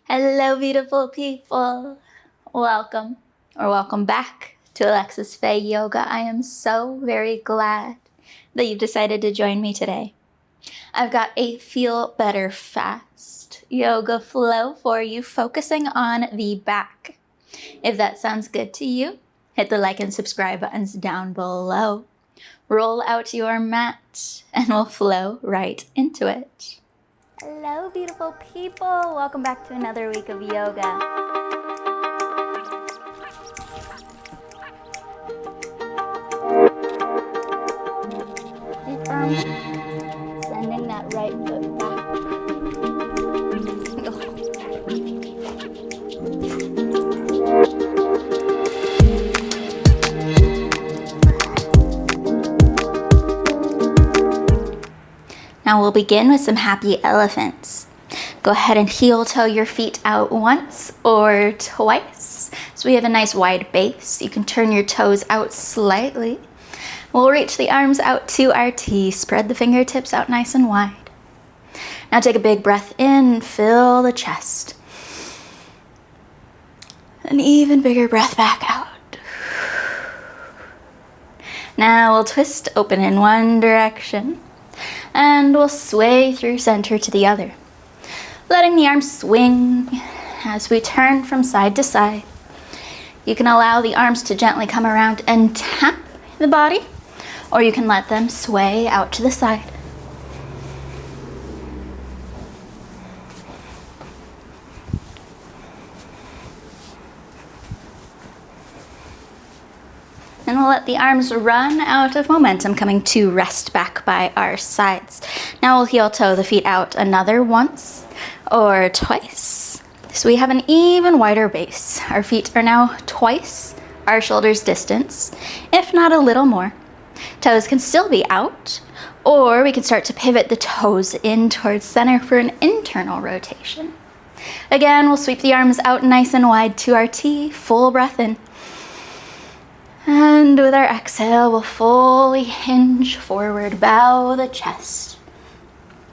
Hello, beautiful people. Welcome back to Alexis Faye Yoga. I am so very glad that you've decided to join me today. I've got a feel better fast yoga flow for you, focusing on the back. If that sounds good to you, hit the like and subscribe buttons down below. Roll out your mat and we'll flow right into it. Hello, beautiful people. Welcome back to another week of yoga. Sending that right foot back. Now we'll begin with some happy elephants. Go ahead and heel toe your feet out once or twice. So we have a nice wide base. You can turn your toes out slightly. We'll reach the arms out to our T. Spread the fingertips out nice and wide. Now take a big breath in, fill the chest. An even bigger breath back out. Now we'll twist open in one direction. And we'll sway through center to the other, letting the arms swing as we turn from side to side. You can allow the arms to gently come around and tap the body, or you can let them sway out to the side. And we'll let the arms run out of momentum, coming to rest back by our sides. Now we'll heel toe the feet out another once or twice. So we have an even wider base. Our feet are now twice our shoulders distance, if not a little more. Toes can still be out, or we can start to pivot the toes in towards center for an internal rotation. Again, we'll sweep the arms out nice and wide to our T, full breath in. And with our exhale, we'll fully hinge forward, bow the chest.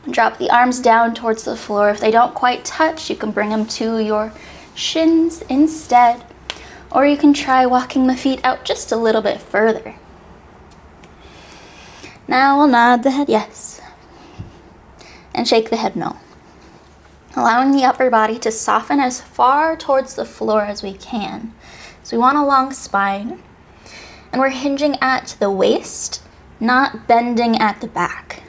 Drop the arms down towards the floor. If they don't quite touch, you can bring them to your shins instead. Or you can try walking the feet out just a little bit further. Now we'll nod the head yes. And shake the head no. Allowing the upper body to soften as far towards the floor as we can. So we want a long spine. And we're hinging at the waist, not bending at the back.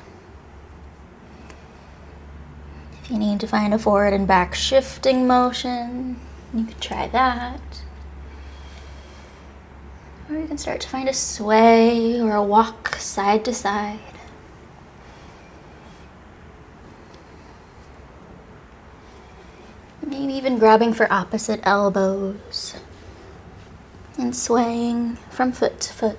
If you need to find a forward and back shifting motion, you could try that. Or you can start to find a sway or a walk side to side. Maybe even grabbing for opposite elbows. And swaying from foot to foot.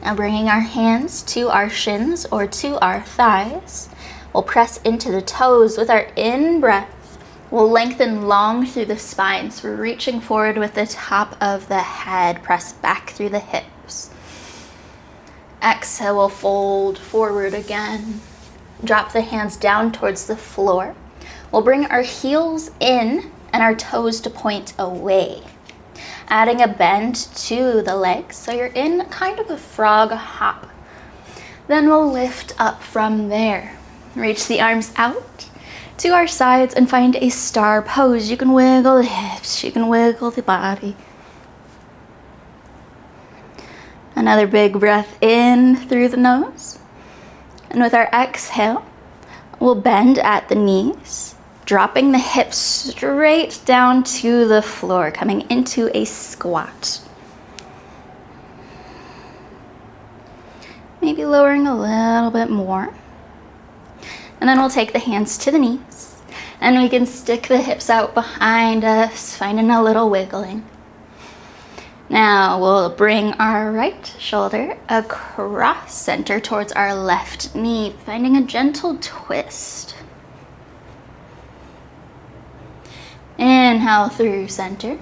Now bringing our hands to our shins or to our thighs, we'll press into the toes with our in-breath. We'll lengthen long through the spine, so we're reaching forward with the top of the head, press back through the hips. Exhale, we'll fold forward again. Drop the hands down towards the floor. We'll bring our heels in and our toes to point away. Adding a bend to the legs, so you're in kind of a frog hop. Then we'll lift up from there. Reach the arms out to our sides and find a star pose. You can wiggle the hips, you can wiggle the body. Another big breath in through the nose. And with our exhale, we'll bend at the knees, dropping the hips straight down to the floor, coming into a squat. Maybe lowering a little bit more. And then we'll take the hands to the knees and we can stick the hips out behind us, finding a little wiggling. Now we'll bring our right shoulder across center towards our left knee, finding a gentle twist. Inhale through center.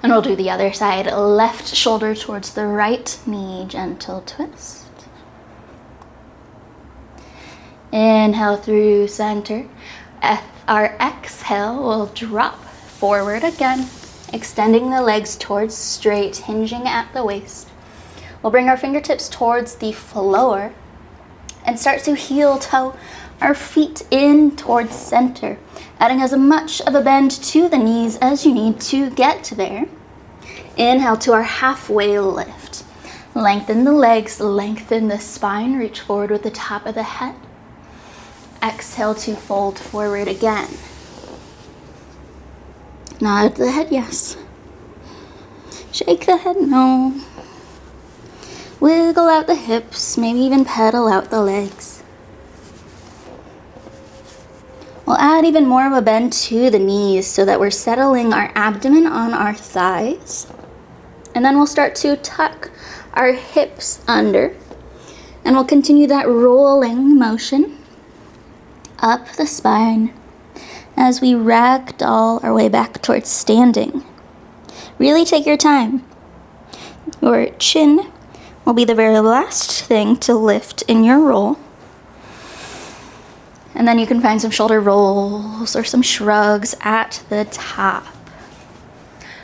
And we'll do the other side. Left shoulder towards the right knee, gentle twist. Inhale through center. Our exhale will drop forward again, extending the legs towards straight, hinging at the waist. We'll bring our fingertips towards the floor and start to heel toe our feet in towards center, adding as much of a bend to the knees as you need to get there. Inhale to our halfway lift. Lengthen the legs, lengthen the spine, reach forward with the top of the head. Exhale to fold forward again. Nod the head, yes. Shake the head, no. Wiggle out the hips, maybe even pedal out the legs. We'll add even more of a bend to the knees so that we're settling our abdomen on our thighs. And then we'll start to tuck our hips under. And we'll continue that rolling motion up the spine as we ragdoll our way back towards standing. Really take your time. Your chin will be the very last thing to lift in your roll. And then you can find some shoulder rolls or some shrugs at the top.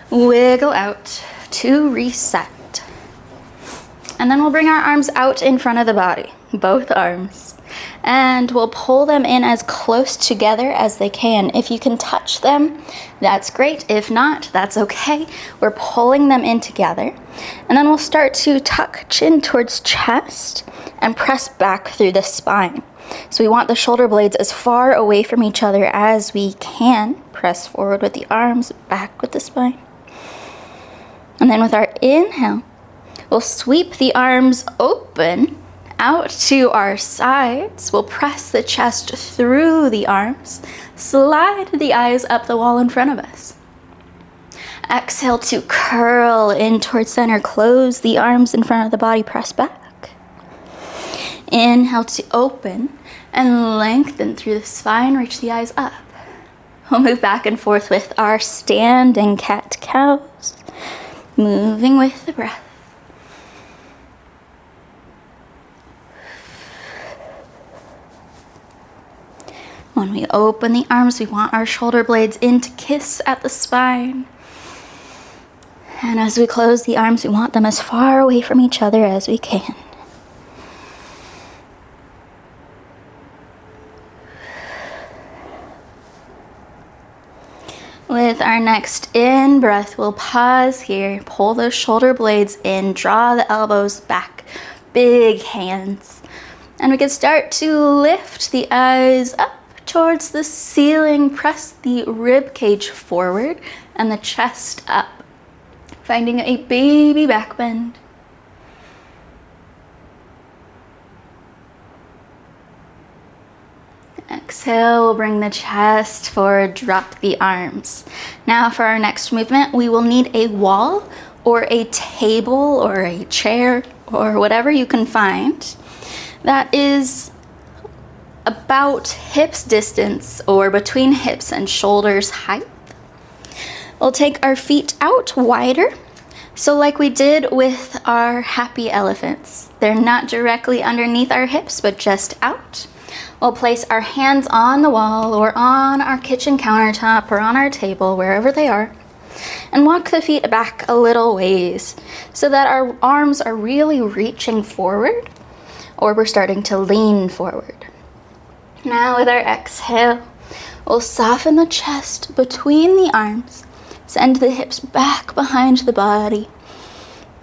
Wiggle out to reset. And then we'll bring our arms out in front of the body, both arms. And we'll pull them in as close together as they can. If you can touch them, that's great. If not, that's okay. We're pulling them in together. And then we'll start to tuck chin towards chest and press back through the spine. So we want the shoulder blades as far away from each other as we can. Press forward with the arms, back with the spine. And then with our inhale, we'll sweep the arms open out to our sides. We'll press the chest through the arms, slide the eyes up the wall in front of us. Exhale to curl in towards center, close the arms in front of the body, press back. Inhale to open and lengthen through the spine, reach the eyes up. We'll move back and forth with our standing cat-cows, moving with the breath. When we open the arms, we want our shoulder blades in to kiss at the spine. And as we close the arms, we want them as far away from each other as we can. With our next in-breath, we'll pause here, pull those shoulder blades in, draw the elbows back, big hands. And we can start to lift the eyes up towards the ceiling, press the rib cage forward and the chest up, finding a baby back bend. Exhale, we'll bring the chest forward, drop the arms. Now for our next movement, we will need a wall or a table or a chair or whatever you can find that is about hips distance or between hips and shoulders height. We'll take our feet out wider. So like we did with our happy elephants, they're not directly underneath our hips, but just out. We'll place our hands on the wall or on our kitchen countertop or on our table, wherever they are, and walk the feet back a little ways so that our arms are really reaching forward or we're starting to lean forward. Now with our exhale, we'll soften the chest between the arms, send the hips back behind the body,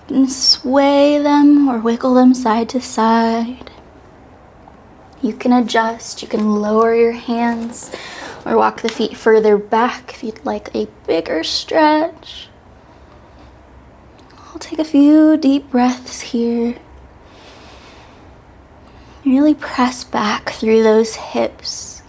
and sway them or wiggle them side to side. You can adjust, you can lower your hands or walk the feet further back if you'd like a bigger stretch. I'll take a few deep breaths here. Really press back through those hips.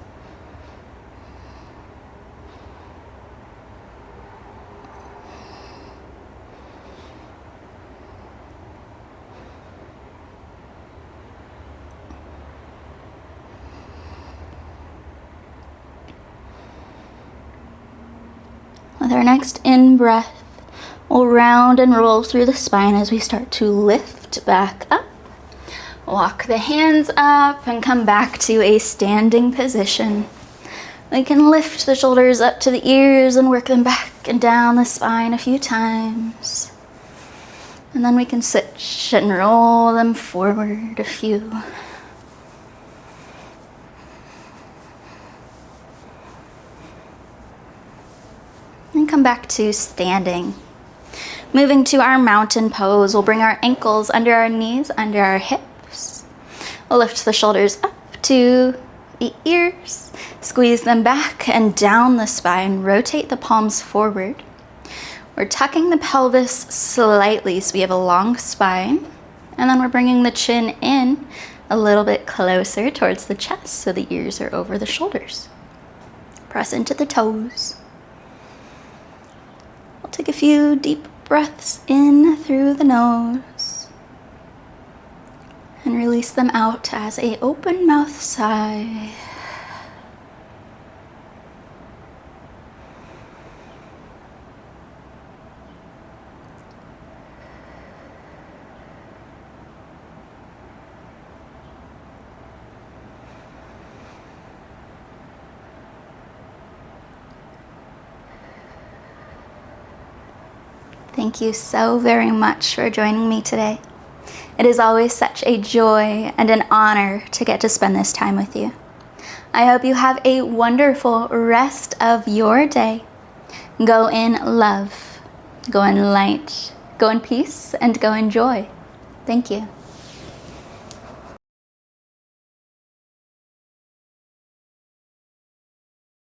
With our next in-breath, we'll round and roll through the spine as we start to lift back up. Walk the hands up and come back to a standing position. We can lift the shoulders up to the ears and work them back and down the spine a few times. And then we can switch and roll them forward a few. And come back to standing. Moving to our mountain pose, we'll bring our ankles under our knees, under our hips. We'll lift the shoulders up to the ears, squeeze them back and down the spine, rotate the palms forward. We're tucking the pelvis slightly so we have a long spine, and then we're bringing the chin in a little bit closer towards the chest so the ears are over the shoulders. Press into the toes. We'll take a few deep breaths in through the nose and release them out as an open mouth sigh. Thank you so very much for joining me today. It is always such a joy and an honor to get to spend this time with you. I hope you have a wonderful rest of your day. Go in love, go in light, go in peace, and go in joy. Thank you.